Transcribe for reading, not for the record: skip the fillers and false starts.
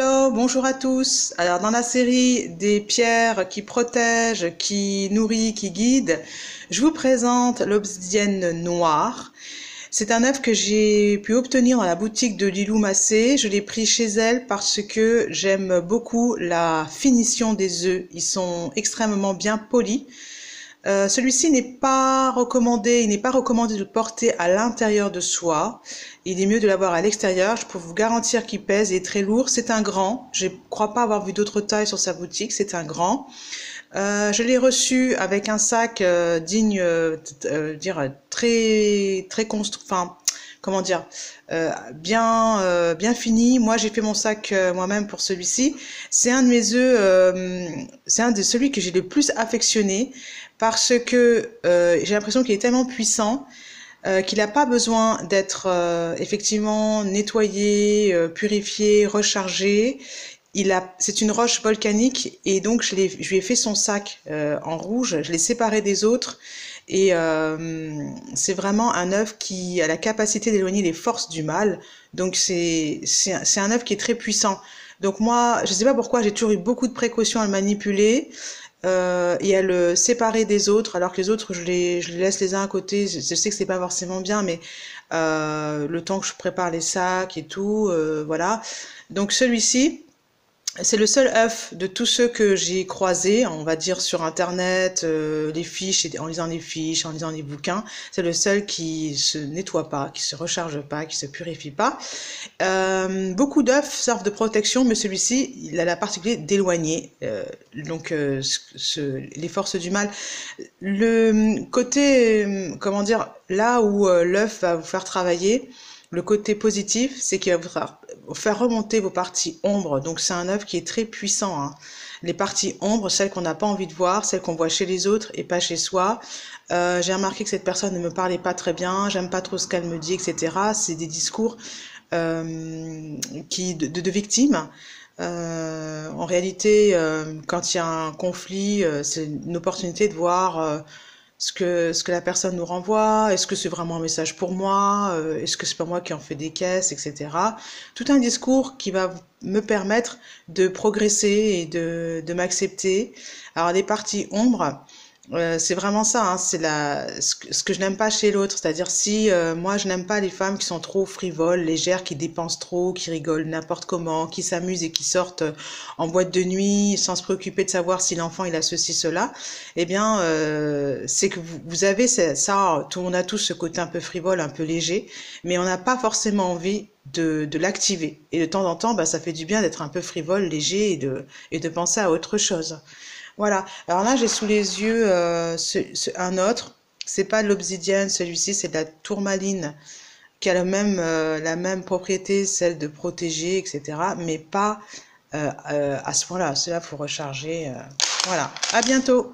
Hello, bonjour à tous. Alors, dans la série des pierres qui protègent, qui nourrit, qui guide, je vous présente l'obsidienne noire. C'est un œuf que j'ai pu obtenir dans la boutique de Lilou Massé. Je l'ai pris chez elle parce que j'aime beaucoup la finition des œufs. Ils sont extrêmement bien polis. Celui-ci n'est pas recommandé, il n'est pas recommandé de le porter à l'intérieur de soi. Il est mieux de l'avoir à l'extérieur. Je peux vous garantir qu'il pèse, il est très lourd. C'est un grand. Je ne crois pas avoir vu d'autres tailles sur sa boutique. C'est un grand. Je l'ai reçu avec un sac digne, dire très construit. Enfin, comment dire, bien fini. Moi, j'ai fait mon sac moi-même pour celui-ci. C'est un de mes œufs, c'est un de celui que j'ai le plus affectionné parce que j'ai l'impression qu'il est tellement puissant qu'il n'a pas besoin d'être effectivement nettoyé, purifié, rechargé. C'est une roche volcanique et donc je lui ai fait son sac en rouge. Je l'ai séparé des autres. Et c'est vraiment un œuf qui a la capacité d'éloigner les forces du mal. Donc c'est un œuf qui est très puissant. Donc moi, je ne sais pas pourquoi, j'ai toujours eu beaucoup de précautions à le manipuler et à le séparer des autres, alors que les autres, je les laisse les uns à côté. Je sais que c'est pas forcément bien, mais le temps que je prépare les sacs et tout, voilà. Donc celui-ci, c'est le seul œuf de tous ceux que j'ai croisés, on va dire sur internet, les fiches, en lisant les fiches, en lisant les bouquins. C'est le seul qui se nettoie pas, qui se recharge pas, qui se purifie pas. Beaucoup d'œufs servent de protection, mais celui-ci, il a la particularité d'éloigner les forces du mal. Le côté, comment dire, là où l'œuf va vous faire travailler, le côté positif, c'est qu'il va vous faire remonter vos parties ombres. Donc c'est un œuf qui est très puissant, hein. Les parties ombres, celles qu'on n'a pas envie de voir, celles qu'on voit chez les autres et pas chez soi. J'ai remarqué que cette personne ne me parlait pas très bien, j'aime pas trop ce qu'elle me dit, etc. C'est des discours de victimes. En réalité, quand il y a un conflit, c'est une opportunité de voir ce que la personne nous renvoie, est-ce que c'est vraiment un message pour moi, est-ce que c'est pas moi qui en fais des caisses, etc. Tout un discours qui va me permettre de progresser et de m'accepter. Alors les parties ombres, c'est vraiment ça, hein, ce que je n'aime pas chez l'autre, c'est-à-dire si moi je n'aime pas les femmes qui sont trop frivoles, légères, qui dépensent trop, qui rigolent n'importe comment, qui s'amusent et qui sortent en boîte de nuit sans se préoccuper de savoir si l'enfant il a ceci, cela, eh bien c'est que vous avez ça, on a tous ce côté un peu frivole, un peu léger, mais on n'a pas forcément envie de l'activer. Et de temps en temps, bah, ça fait du bien d'être un peu frivole, léger et de penser à autre chose. Voilà. Alors là, j'ai sous les yeux un autre. C'est pas de l'obsidienne, celui-ci, c'est de la tourmaline qui a la même propriété, celle de protéger, etc. Mais pas à ce point-là. Cela, faut recharger. Voilà. À bientôt.